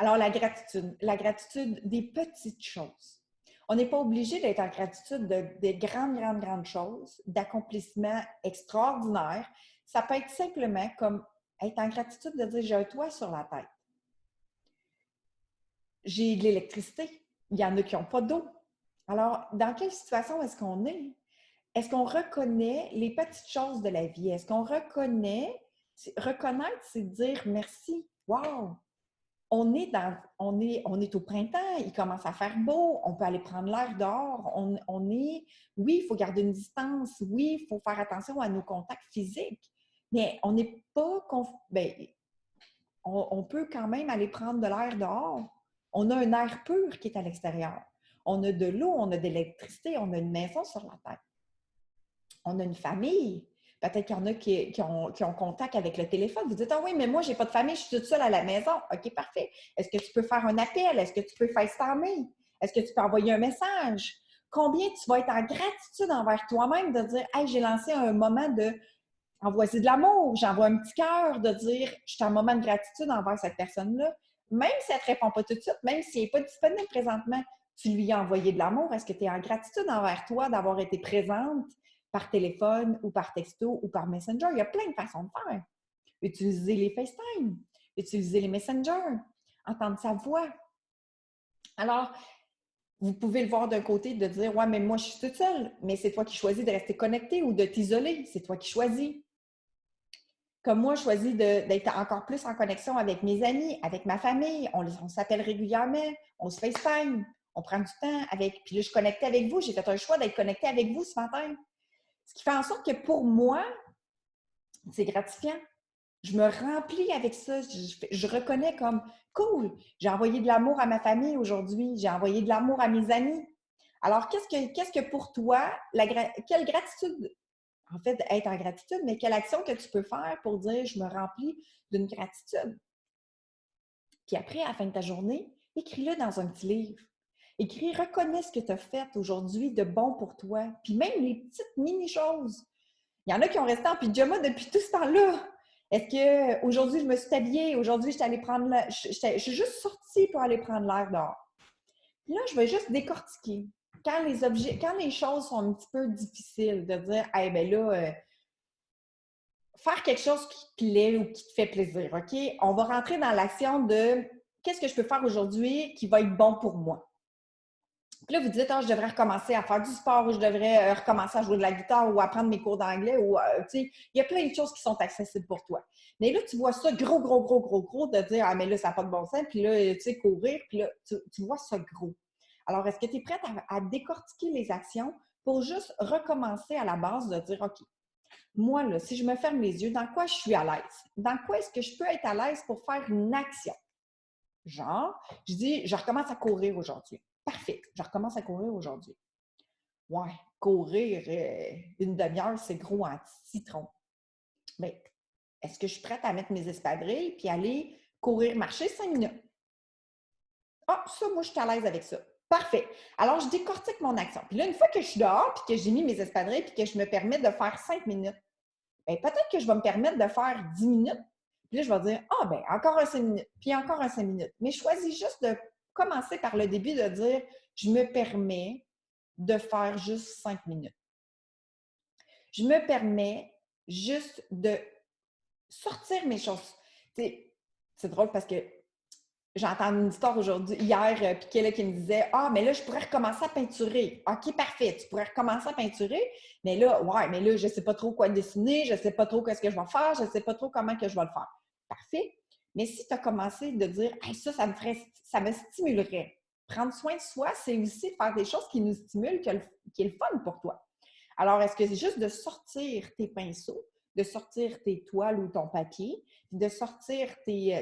Alors, la gratitude des petites choses. On n'est pas obligé d'être en gratitude des grandes choses, d'accomplissements extraordinaires. Ça peut être simplement comme être en gratitude de dire j'ai un toit sur la tête. J'ai de l'électricité. Il y en a qui n'ont pas d'eau. Alors, dans quelle situation est-ce qu'on est? Est-ce qu'on reconnaît les petites choses de la vie? Est-ce qu'on reconnaît? Reconnaître, c'est dire merci. Wow! On est au printemps, il commence à faire beau, on peut aller prendre l'air dehors. Oui, il faut garder une distance, oui, il faut faire attention à nos contacts physiques, mais on n'est pas, on peut quand même aller prendre de l'air dehors. On a un air pur qui est à l'extérieur. On a de l'eau, on a de l'électricité, on a une maison sur la tête. On a une famille. Peut-être qu'il y en a qui ont contact avec le téléphone. Vous dites, ah oui, mais moi, je n'ai pas de famille, je suis toute seule à la maison. OK, parfait. Est-ce que tu peux faire un appel? Est-ce que tu peux FaceTimer? Est-ce que tu peux envoyer un message? Combien tu vas être en gratitude envers toi-même de dire, hey, j'ai lancé un moment de envoyer de l'amour, j'envoie un petit cœur, de dire, je suis en moment de gratitude envers cette personne-là. Même si elle ne te répond pas tout de suite, même si elle n'est pas disponible présentement, tu lui as envoyé de l'amour. Est-ce que tu es en gratitude envers toi d'avoir été présente par téléphone ou par texto ou par Messenger? Il y a plein de façons de faire. Utiliser les FaceTime, utiliser les Messenger, entendre sa voix. Alors, vous pouvez le voir d'un côté de dire « Ouais, mais moi, je suis toute seule. » Mais c'est toi qui choisis de rester connecté ou de t'isoler. C'est toi qui choisis. Comme moi, je choisis d'être encore plus en connexion avec mes amis, avec ma famille. On s'appelle régulièrement, on se FaceTime, on prend du temps avec. Puis là, je suis connectée avec vous. J'ai fait un choix d'être connectée avec vous ce matin. Ce qui fait en sorte que pour moi, c'est gratifiant. Je me remplis avec ça. Je reconnais comme cool. J'ai envoyé de l'amour à ma famille aujourd'hui. J'ai envoyé de l'amour à mes amis. Alors, qu'est-ce que pour toi, quelle gratitude, en fait, être en gratitude, mais quelle action que tu peux faire pour dire je me remplis d'une gratitude? Puis après, à la fin de ta journée, écris-le dans un petit livre. Écris, reconnais ce que tu as fait aujourd'hui de bon pour toi. Puis même les petites mini-choses. Il y en a qui ont resté en pyjama depuis tout ce temps-là. Est-ce qu'aujourd'hui, je me suis habillée? Aujourd'hui, je suis allée prendre l'air. Je suis juste sortie pour aller prendre l'air dehors. Puis là, je vais juste décortiquer. Quand les choses sont un petit peu difficiles, de dire, hey, ben là, faire quelque chose qui te plaît ou qui te fait plaisir, OK? On va rentrer dans l'action de qu'est-ce que je peux faire aujourd'hui qui va être bon pour moi. Puis là, vous dites, je devrais recommencer à faire du sport ou je devrais recommencer à jouer de la guitare ou à prendre mes cours d'anglais ou, tu sais, il y a plein de choses qui sont accessibles pour toi. Mais là, tu vois ça gros, de dire, mais là, ça n'a pas de bon sens. Puis là, tu sais, courir, puis là, tu vois ça gros. Alors, est-ce que tu es prête à décortiquer les actions pour juste recommencer à la base de dire, OK, moi, là, si je me ferme les yeux, dans quoi je suis à l'aise? Dans quoi est-ce que je peux être à l'aise pour faire une action? Genre, je dis, je recommence à courir aujourd'hui. Parfait, je recommence à courir aujourd'hui. Ouais, courir une demi-heure, c'est gros en citron. Bien, est-ce que je suis prête à mettre mes espadrilles puis aller courir, marcher 5 minutes? Ah, ça, moi, je suis à l'aise avec ça. Parfait. Alors, je décortique mon action. Puis là, une fois que je suis dehors puis que j'ai mis mes espadrilles puis que je me permets de faire 5 minutes, bien, peut-être que je vais me permettre de faire 10 minutes. Puis là, je vais dire, bien, encore un 5 minutes, puis encore un 5 minutes. Mais je choisis juste de commencer par le début de dire, je me permets de faire juste 5 minutes. Je me permets juste de sortir mes choses. C'est drôle parce que j'entends une histoire hier, puis quelqu'un qui me disait, mais là, je pourrais recommencer à peinturer. OK, parfait, tu pourrais recommencer à peinturer, mais là, je ne sais pas trop quoi dessiner, je ne sais pas trop qu'est-ce que je vais faire, je ne sais pas trop comment que je vais le faire. Parfait. Mais si tu as commencé de dire, ça me stimulerait. Prendre soin de soi, c'est aussi faire des choses qui nous stimulent, qui est le fun pour toi. Alors, est-ce que c'est juste de sortir tes pinceaux, de sortir tes toiles ou ton papier, puis de sortir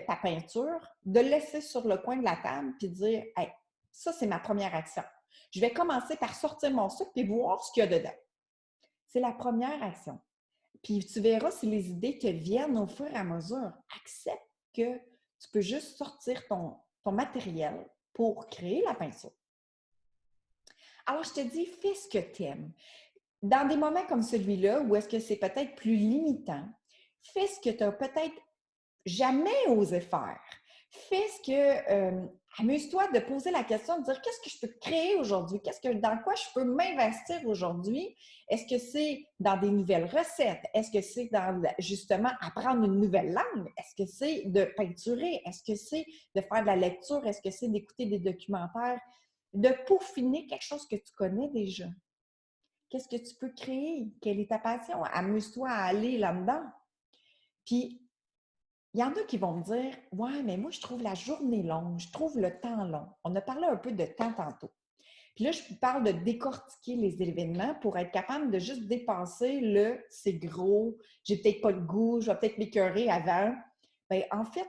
ta peinture, de le laisser sur le coin de la table, puis de dire, hey, ça, c'est ma première action. Je vais commencer par sortir mon sucre et voir ce qu'il y a dedans. C'est la première action. Puis tu verras si les idées te viennent au fur et à mesure. Accepte que tu peux juste sortir ton matériel pour créer la peinture. Alors, je te dis, fais ce que tu aimes. Dans des moments comme celui-là, où est-ce que c'est peut-être plus limitant, fais ce que tu n'as peut-être jamais osé faire. Fais ce que... amuse-toi de poser la question, de dire qu'est-ce que je peux créer aujourd'hui? Dans quoi je peux m'investir aujourd'hui? Est-ce que c'est dans des nouvelles recettes? Est-ce que c'est dans, justement, apprendre une nouvelle langue? Est-ce que c'est de peinturer? Est-ce que c'est de faire de la lecture? Est-ce que c'est d'écouter des documentaires? De peaufiner quelque chose que tu connais déjà. Qu'est-ce que tu peux créer? Quelle est ta passion? Amuse-toi à aller là-dedans. Puis, il y en a qui vont me dire, ouais, mais moi, je trouve la journée longue, je trouve le temps long. On a parlé un peu de temps tantôt. Puis là, je vous parle de décortiquer les événements pour être capable de juste dépasser le c'est gros, j'ai peut-être pas le goût, je vais peut-être m'écœurer avant. Bien, en fait,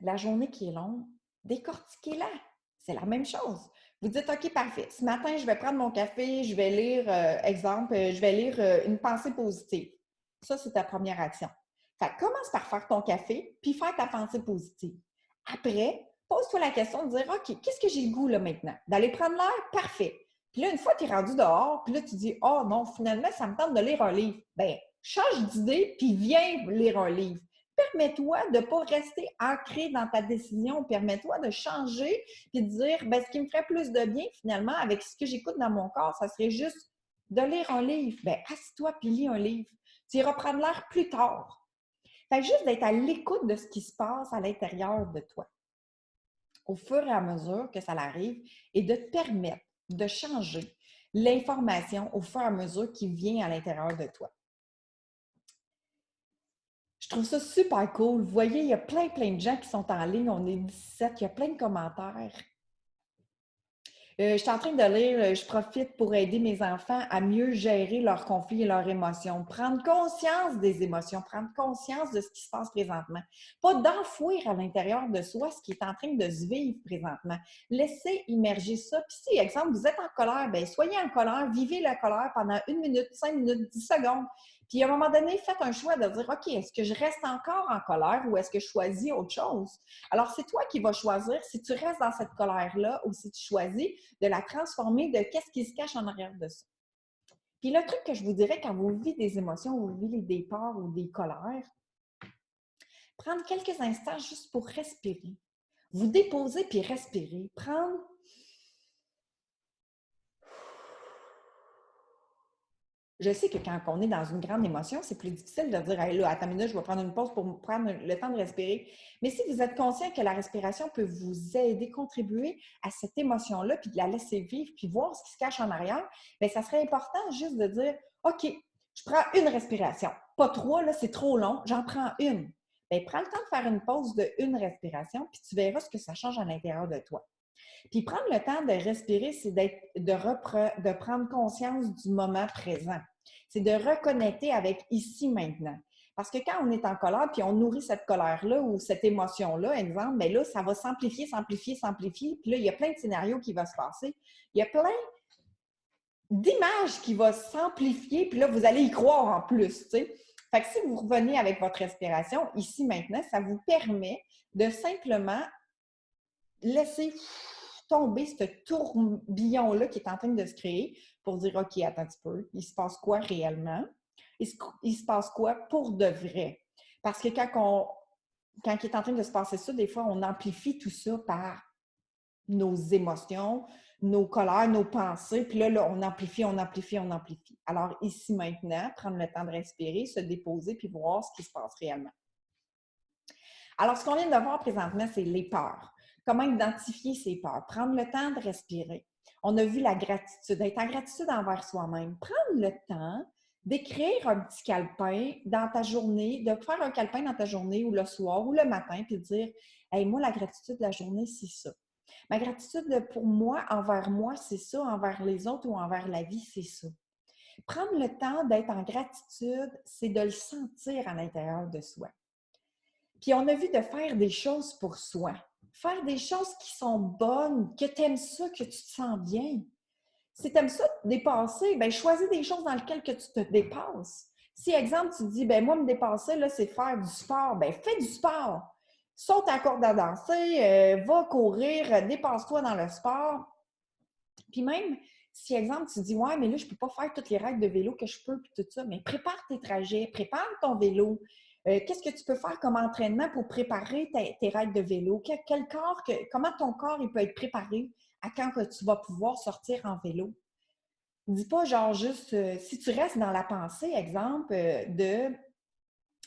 la journée qui est longue, décortiquez-la. C'est la même chose. Vous dites, OK, parfait. Ce matin, je vais prendre mon café, je vais lire, je vais lire une pensée positive. Ça, c'est ta première action. Fait que commence par faire ton café, puis faire ta pensée positive. Après, pose-toi la question de dire, OK, qu'est-ce que j'ai le goût là maintenant? D'aller prendre l'air? Parfait. Puis là, une fois que tu es rendu dehors, puis là, tu dis, oh non, finalement, ça me tente de lire un livre. Bien, change d'idée, puis viens lire un livre. Permets-toi de ne pas rester ancré dans ta décision. Permets-toi de changer et de dire, bien, ce qui me ferait plus de bien, finalement, avec ce que j'écoute dans mon corps, ça serait juste de lire un livre. Bien, assis-toi puis lis un livre. Tu iras prendre l'air plus tard. Fait juste d'être à l'écoute de ce qui se passe à l'intérieur de toi, au fur et à mesure que ça arrive, et de te permettre de changer l'information au fur et à mesure qui vient à l'intérieur de toi. Je trouve ça super cool. Vous voyez, il y a plein de gens qui sont en ligne. On est 17, il y a plein de commentaires. Je suis en train de lire, je profite pour aider mes enfants à mieux gérer leurs conflits et leurs émotions. Prendre conscience des émotions, prendre conscience de ce qui se passe présentement. Pas d'enfouir à l'intérieur de soi ce qui est en train de se vivre présentement. Laissez immerger ça. Puis si, exemple, vous êtes en colère, bien, soyez en colère, vivez la colère pendant 1 minute, 5 minutes, 10 secondes. Puis, à un moment donné, faites un choix de dire, OK, est-ce que je reste encore en colère ou est-ce que je choisis autre chose? Alors, c'est toi qui vas choisir si tu restes dans cette colère-là ou si tu choisis de la transformer de qu'est-ce qui se cache en arrière de ça. Puis, le truc que je vous dirais quand vous vivez des émotions, vous vivez des peurs ou des colères, prendre quelques instants juste pour respirer. Vous déposer puis respirer. Prendre. Je sais que quand on est dans une grande émotion, c'est plus difficile de dire hey, là, attends une minute, je vais prendre une pause pour prendre le temps de respirer. Mais si vous êtes conscient que la respiration peut vous aider, contribuer à cette émotion-là, puis de la laisser vivre, puis voir ce qui se cache en arrière, bien, ça serait important juste de dire OK, je prends une respiration. Pas trois, là, c'est trop long, j'en prends une. Bien, prends le temps de faire une pause de une respiration, puis tu verras ce que ça change à l'intérieur de toi. Puis prendre le temps de respirer, c'est de prendre conscience du moment présent. C'est de reconnecter avec ici, maintenant. Parce que quand on est en colère, puis on nourrit cette colère-là ou cette émotion-là, exemple, bien là, ça va s'amplifier, s'amplifier, s'amplifier. Puis là, il y a plein de scénarios qui vont se passer. Il y a plein d'images qui vont s'amplifier, puis là, vous allez y croire en plus, tu sais. Fait que si vous revenez avec votre respiration, ici, maintenant, ça vous permet de simplement laisser tomber ce tourbillon-là qui est en train de se créer pour dire OK, attends un petit peu, il se passe quoi réellement? Il se passe quoi pour de vrai? Parce que quand il est en train de se passer ça, des fois, on amplifie tout ça par nos émotions, nos colères, nos pensées, puis là, on amplifie, on amplifie, on amplifie. Alors, ici, maintenant, prendre le temps de respirer, se déposer, puis voir ce qui se passe réellement. Alors, ce qu'on vient de voir présentement, c'est les peurs. Comment identifier ces peurs? Prendre le temps de respirer. On a vu la gratitude, être en gratitude envers soi-même. Prendre le temps d'écrire un petit calepin dans ta journée, de faire un calepin dans ta journée ou le soir ou le matin, puis de dire hey, moi, la gratitude de la journée, c'est ça. Ma gratitude pour moi, c'est ça, envers les autres ou envers la vie, c'est ça. Prendre le temps d'être en gratitude, c'est de le sentir à l'intérieur de soi. Puis on a vu de faire des choses pour soi. Faire des choses qui sont bonnes, que tu aimes ça, que tu te sens bien. Si tu aimes ça te dépasser, bien, choisis des choses dans lesquelles que tu te dépasses. Si, exemple, tu te dis, bien, moi, me dépasser, là, c'est faire du sport, bien, fais du sport. Saute à la corde à danser, va courir, dépasse-toi dans le sport. Puis même, si, exemple, tu te dis, ouais, mais là, je ne peux pas faire toutes les règles de vélo que je peux, puis tout ça, mais prépare tes trajets, prépare ton vélo. Qu'est-ce que tu peux faire comme entraînement pour préparer tes règles de vélo? Comment ton corps il peut être préparé à quand que tu vas pouvoir sortir en vélo? Dis pas genre juste, si tu restes dans la pensée, exemple, ben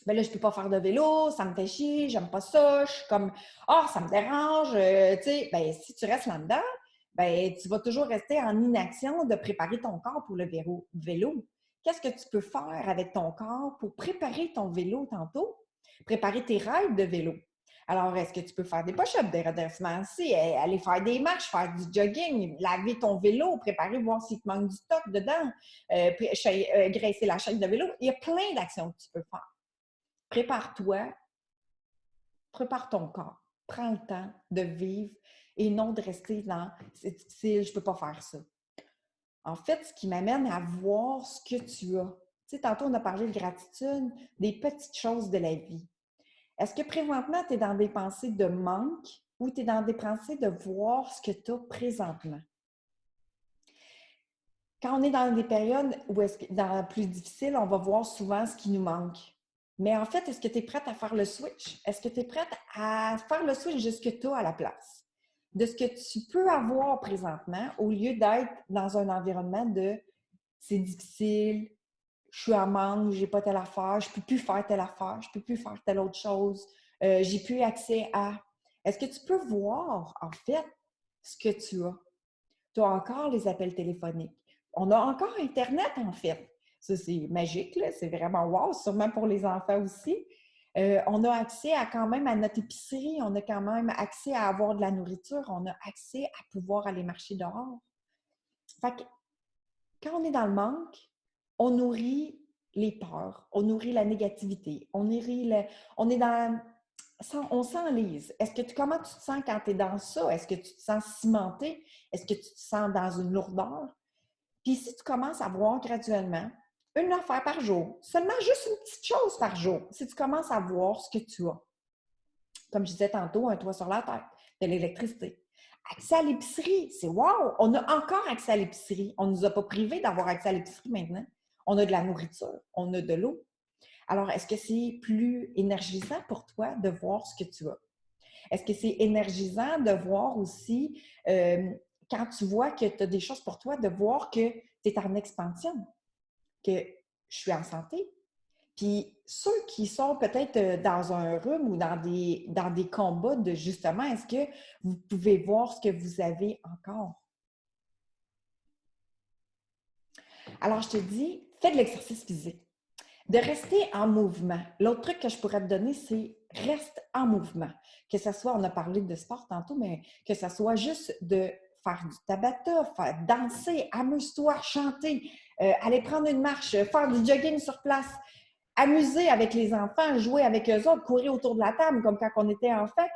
là, je peux pas faire de vélo, ça me fait chier, j'aime pas ça, je suis comme, ça me dérange, tu sais, ben si tu restes là-dedans, ben tu vas toujours rester en inaction de préparer ton corps pour le vélo. Qu'est-ce que tu peux faire avec ton corps pour préparer ton vélo tantôt? Préparer tes règles de vélo. Alors, est-ce que tu peux faire des push-ups, des redressements assis, aller faire des marches, faire du jogging, laver ton vélo, préparer, voir s'il te manque du stock dedans, graisser la chaîne de vélo? Il y a plein d'actions que tu peux faire. Prépare-toi, prépare ton corps. Prends le temps de vivre et non de rester dans « c'est difficile, je ne peux pas faire ça ». En fait, ce qui m'amène à voir ce que tu as. Tu sais, tantôt, on a parlé de gratitude, des petites choses de la vie. Est-ce que présentement, tu es dans des pensées de manque ou tu es dans des pensées de voir ce que tu as présentement? Quand on est dans des périodes où dans plus difficiles, on va voir souvent ce qui nous manque. Mais en fait, est-ce que tu es prête à faire le switch? Est-ce que tu es prête à faire le switch de ce que tu as à la place? De ce que tu peux avoir présentement au lieu d'être dans un environnement de c'est difficile, je suis en manque, j'ai pas telle affaire, je peux plus faire telle affaire, je peux plus faire telle autre chose, j'ai plus accès à. Est-ce que tu peux voir, en fait, ce que tu as? Tu as encore les appels téléphoniques. On a encore Internet, en fait. Ça, c'est magique, là. C'est vraiment wow, sûrement pour les enfants aussi. On a accès quand même à notre épicerie, on a quand même accès à avoir de la nourriture, on a accès à pouvoir aller marcher dehors. Fait que quand on est dans le manque, on nourrit les peurs, on nourrit la négativité, on est dans... On s'enlise. Comment tu te sens quand tu es dans ça? Est-ce que tu te sens cimenté? Est-ce que tu te sens dans une lourdeur? Puis si tu commences à voir graduellement une affaire par jour, seulement juste une petite chose par jour, si tu commences à voir ce que tu as. Comme je disais tantôt, un toit sur la tête, de l'électricité. Accès à l'épicerie, c'est wow! On a encore accès à l'épicerie. On ne nous a pas privés d'avoir accès à l'épicerie maintenant. On a de la nourriture, on a de l'eau. Alors, est-ce que c'est plus énergisant pour toi de voir ce que tu as? Est-ce que c'est énergisant de voir aussi, quand tu vois que tu as des choses pour toi, de voir que tu es en expansion, que je suis en santé? Puis ceux qui sont peut-être dans un rhume ou dans des combats de justement, est-ce que vous pouvez voir ce que vous avez encore? Alors, je te dis, fais de l'exercice physique. De rester en mouvement. L'autre truc que je pourrais te donner, c'est reste en mouvement. Que ce soit, on a parlé de sport tantôt, mais que ce soit juste de faire du tabata, faire danser, amuse-toi, chanter, aller prendre une marche, faire du jogging sur place, amuser avec les enfants, jouer avec eux autres, courir autour de la table comme quand on était enfant.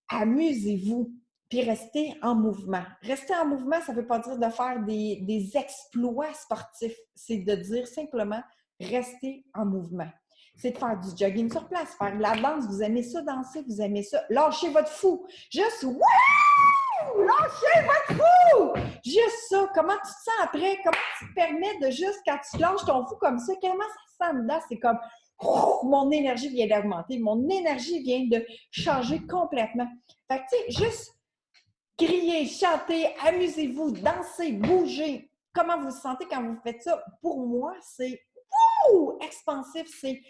Amusez-vous, puis restez en mouvement. Rester en mouvement, ça ne veut pas dire de faire des exploits sportifs. C'est de dire simplement rester en mouvement. C'est de faire du jogging sur place, faire de la danse. Vous aimez ça, danser, vous aimez ça. Lâchez votre fou. Juste, wouh! Lâchez votre fou! Juste ça. Comment tu te sens après? Comment tu te permets de juste, quand tu lâches ton fou comme ça, comment ça se sent dedans? C'est comme, mon énergie vient d'augmenter. Mon énergie vient de changer complètement. Fait que, tu sais, juste crier, chanter, amusez-vous, dansez, bougez. Comment vous vous sentez quand vous faites ça? Pour moi, c'est expansif. C'est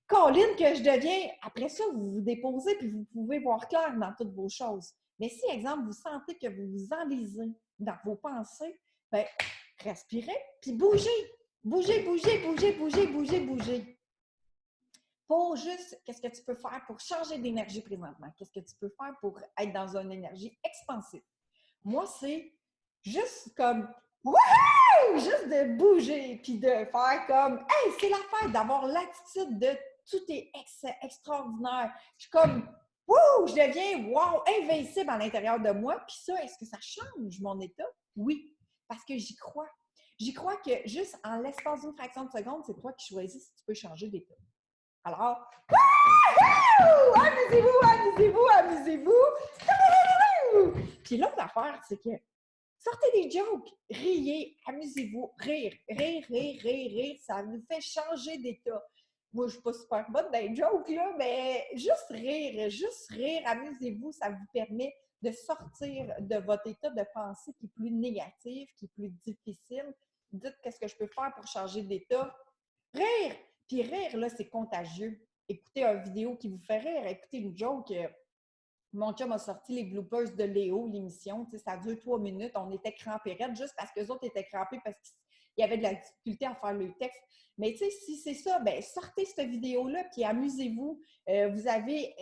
colline que je deviens. Après ça, vous vous déposez puis vous pouvez voir clair dans toutes vos choses. Mais si, exemple, vous sentez que vous vous enlisez dans vos pensées, bien, respirez puis bougez. Bougez, bougez, bougez, bougez, bougez, bougez. Pour juste, qu'est-ce que tu peux faire pour changer d'énergie présentement? Qu'est-ce que tu peux faire pour être dans une énergie expansive? Moi, c'est juste comme, wouhou! Juste de bouger, puis de faire comme, hey, c'est l'affaire d'avoir l'attitude de tout est extraordinaire. Je suis comme, wouh! Je deviens, wow, invincible à l'intérieur de moi. Puis ça, est-ce que ça change mon état? Oui, parce que j'y crois. J'y crois que juste en l'espace d'une fraction de seconde, c'est toi qui choisis si tu peux changer d'état. Alors, amusez-vous, amusez-vous, amusez-vous. Puis l'autre affaire, c'est que sortez des jokes, riez, amusez-vous, rire, rire, rire, rire, rire, ça vous fait changer d'état. Moi, je ne suis pas super bonne dans les jokes, là, mais juste rire, amusez-vous, ça vous permet de sortir de votre état de pensée qui est plus négatif, qui est plus difficile. Dites qu'est-ce que je peux faire pour changer d'état. Rire! Puis rire, là, c'est contagieux. Écoutez une vidéo qui vous fait rire, écoutez une joke. Mon chum a sorti les bloopers de Léo, l'émission. Ça dure 3 minutes. On était crampés raides juste parce que les autres étaient crampés parce qu'il y avait de la difficulté à faire le texte. Mais tu sais, si c'est ça, bien, sortez cette vidéo-là puis amusez-vous. Vous avez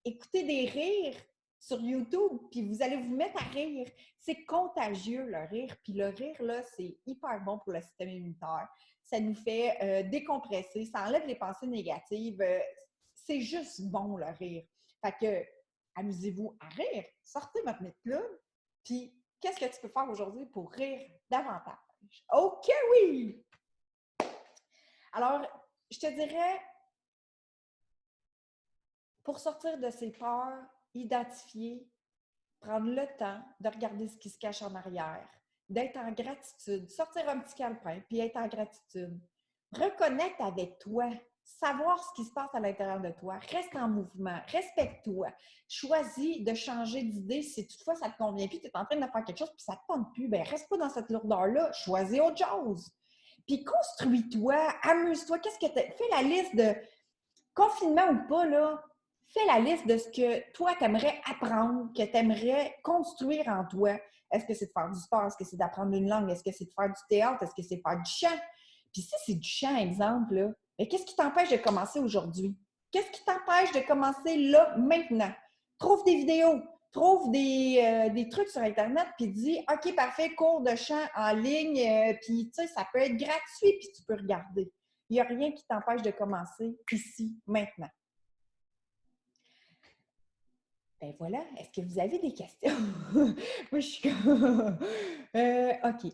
écouté des rires sur YouTube puis vous allez vous mettre à rire. C'est contagieux, le rire. Puis le rire, là, c'est hyper bon pour le système immunitaire. Ça nous fait décompresser. Ça enlève les pensées négatives. C'est juste bon, le rire. Fait que amusez-vous à rire, sortez votre nez de plume, puis qu'est-ce que tu peux faire aujourd'hui pour rire davantage? OK, oui! Alors, je te dirais, pour sortir de ses peurs, identifier, prendre le temps de regarder ce qui se cache en arrière, d'être en gratitude, sortir un petit calepin, puis être en gratitude. Reconnecte avec toi, savoir ce qui se passe à l'intérieur de toi, reste en mouvement, respecte-toi, choisis de changer d'idée si toutefois ça ne te convient plus, tu es en train de faire quelque chose puis ça ne te tente plus, bien reste pas dans cette lourdeur-là, choisis autre chose. Puis construis-toi, amuse-toi, qu'est-ce que tu fais la liste de confinement ou pas, là, fais la liste de ce que toi, tu aimerais apprendre, que tu aimerais construire en toi. Est-ce que c'est de faire du sport? Est-ce que c'est d'apprendre une langue? Est-ce que c'est de faire du théâtre? Est-ce que c'est de faire du chant? Puis si c'est du chant, exemple, là, bien, qu'est-ce qui t'empêche de commencer aujourd'hui? Qu'est-ce qui t'empêche de commencer là, maintenant? Trouve des vidéos, trouve des trucs sur Internet, puis dis, OK, parfait, cours de chant en ligne, puis tu sais, ça peut être gratuit, puis tu peux regarder. Il n'y a rien qui t'empêche de commencer ici, maintenant. Ben voilà, est-ce que vous avez des questions? Moi, je suis comme... OK.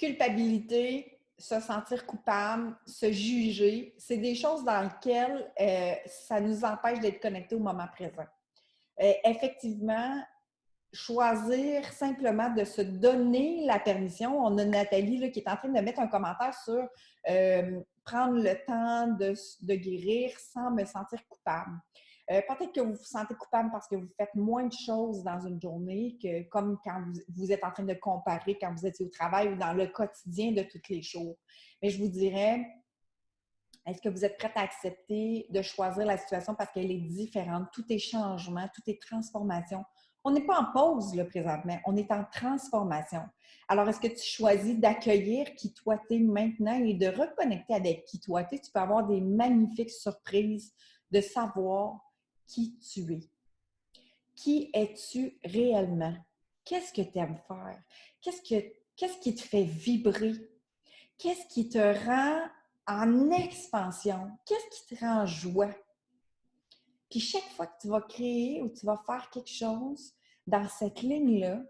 culpabilité, se sentir coupable, se juger, c'est des choses dans lesquelles ça nous empêche d'être connectés au moment présent. Effectivement, choisir simplement de se donner la permission. On a Nathalie là, qui est en train de mettre un commentaire sur prendre le temps de guérir sans me sentir coupable. Peut-être que vous vous sentez coupable parce que vous faites moins de choses dans une journée que comme quand vous êtes en train de comparer quand vous étiez au travail ou dans le quotidien de tous les jours. Mais je vous dirais, est-ce que vous êtes prête à accepter de choisir la situation parce qu'elle est différente? Tout est changement, tout est transformation. On n'est pas en pause là, présentement, on est en transformation. Alors, est-ce que tu choisis d'accueillir qui toi t'es maintenant et de reconnecter avec qui toi t'es? Tu peux avoir des magnifiques surprises de savoir qui tu es. Qui es-tu réellement? Qu'est-ce que tu aimes faire? Qu'est-ce qui te fait vibrer? Qu'est-ce qui te rend en expansion? Qu'est-ce qui te rend en joie? Puis chaque fois que tu vas créer ou tu vas faire quelque chose dans cette ligne-là,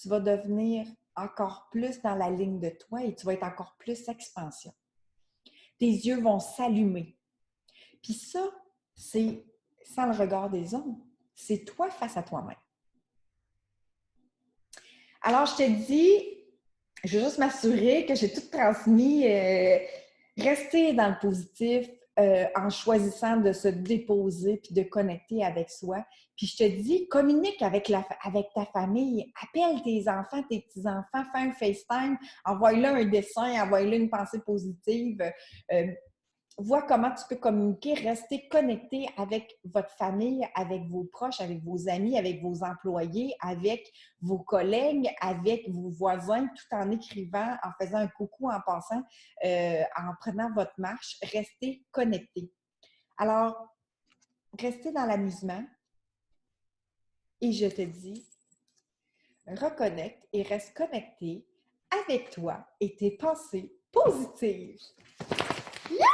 tu vas devenir encore plus dans la ligne de toi et tu vas être encore plus expansion. Tes yeux vont s'allumer. Puis ça, c'est sans le regard des autres. C'est toi face à toi-même. Alors, je te dis, je veux juste m'assurer que j'ai tout transmis. Rester dans le positif en choisissant de se déposer puis de connecter avec soi. Puis je te dis, communique avec ta famille. Appelle tes enfants, tes petits-enfants, fais un FaceTime, envoie-leur un dessin, envoie-leur une pensée positive. Vois comment tu peux communiquer, rester connecté avec votre famille, avec vos proches, avec vos amis, avec vos employés, avec vos collègues, avec vos voisins, tout en écrivant, en faisant un coucou, en passant, en prenant votre marche. Restez connecté. Alors, restez dans l'amusement et je te dis, reconnecte et reste connecté avec toi et tes pensées positives. Yeah!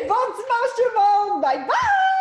Bon dimanche tout le monde! Bye bye!